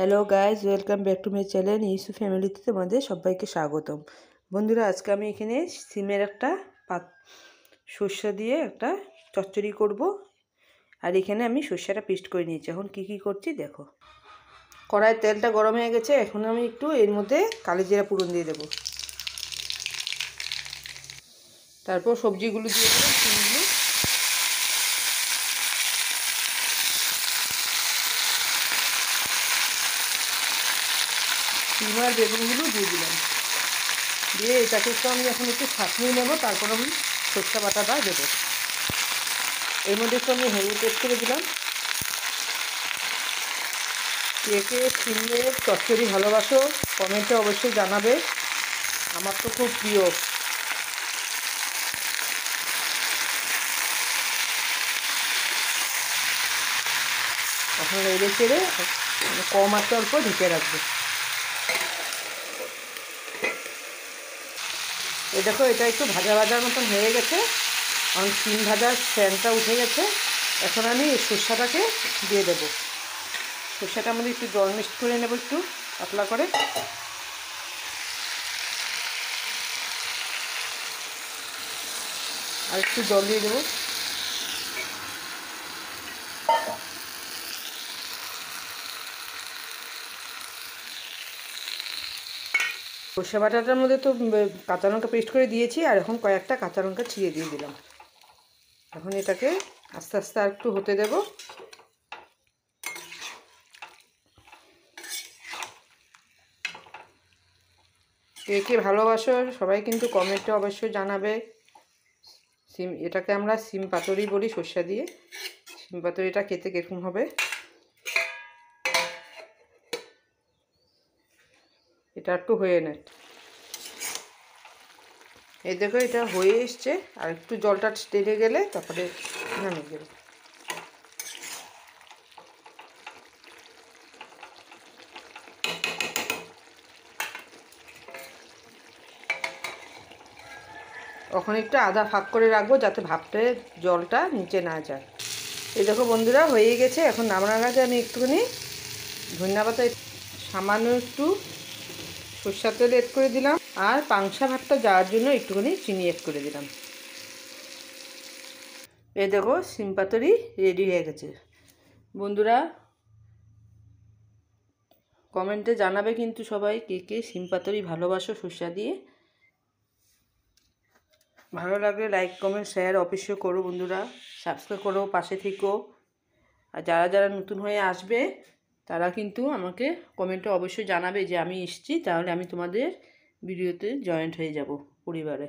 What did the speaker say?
Hello guys, welcome back to my channel issue ফ্যামিলিতে তোমাদের সবাইকে স্বাগতম। বন্ধুরা, আজকে আমি এখানে সিমের একটা সর্ষে দিয়ে একটা চচ্চড়ি করব। আর এখানে আমি সর্ষেটা পেস্ট করে নিয়েছি। এখন কি করছি দেখো। কড়াইয়ের তেলটা গরম হয়ে গেছে। এখন আমি একটু এর মধ্যে কালি জিরা ফোড়ন দিয়ে দেবো। তারপর সবজিগুলো দিয়ে দেবো। সিমগুলো, সিম আর বেগুনগুলো দিয়ে দিলাম। দিয়ে এটাকে একটু আমি এখন একটু ছাঁকিয়ে নেবো। তারপর আমি সর্ষে বাটাটা দেবো। এর মধ্যে একটু আমি হলুদ এড করে দিলাম। কে কে সিমের চচ্চড়ি ভালোবাসো কমেন্টে অবশ্যই জানাবে। আমার তো খুব প্রিয়। এখন নেড়ে চেড়ে কম আঁচে অল্প ঢেকে রাখবো। এই দেখো, এটা একটু ভাজা ভাজার মতন হয়ে গেছে। এখন সিম ভাজার ফ্যানটা উঠে গেছে। এখন আমি এই সর্ষেটাকে দিয়ে দেবো। সর্ষেটার মধ্যে একটু জল মিক্স করে নেবো, একটু পাতলা করে। আর একটু জল দিয়ে দেবো। সর্ষে বাটাটার মধ্যে তো কাঁচা লঙ্কা পেস্ট করে দিয়েছি। আর এখন কয়েকটা কাঁচা লঙ্কা ছিঁড়ে দিয়ে দিলাম। এখন এটাকে আস্তে আস্তে আর একটু হতে দেব। কে কে ভালোবাসো সবাই কিন্তু কমেন্টে অবশ্যই জানাবে। এটাকে আমরা সিম পাতুরি বলি, সর্ষে দিয়ে। সিম পাতুরিটা খেতে কিরকম হবে। এটা একটু হয়ে নেয়। এই দেখো, এটা হয়ে এসছে। আর একটু জলটা টেনে গেলে তারপরে নামিয়ে দেবো। ওখানে একটু আধা ফাঁক করে রাখবো যাতে ভাপতে জলটা নিচে না যায়। এই দেখো বন্ধুরা, হয়ে গেছে। এখন নামানোর আগে আমি একটুখানি ধনিয়া পাতা, সামান্য একটু সরষের তেল এড করে দিলাম। আর পাংশা ভাতটা যাওয়ার জন্য একটুখানি চিনি এড করে দিলাম। এই দেখো, সিম পাতুরি রেডি হয়ে গেছে। বন্ধুরা, কমেন্টে জানাবে কিন্তু সবাই কে কে সিম পাতুরি ভালোবাসো সর্ষে দিয়ে। ভালো লাগলে লাইক কমেন্ট শেয়ার অবশ্যই করো বন্ধুরা। সাবস্ক্রাইব করো, পাশে থেকো। আর যারা যারা নতুন হয়ে আসবে তারা কিন্তু আমাকে কমেন্টে অবশ্যই জানাবে যে আমি এসেছি, তাহলে আমি তোমাদের ভিডিওতে জয়েন্ট হয়ে যাব পরিবারে।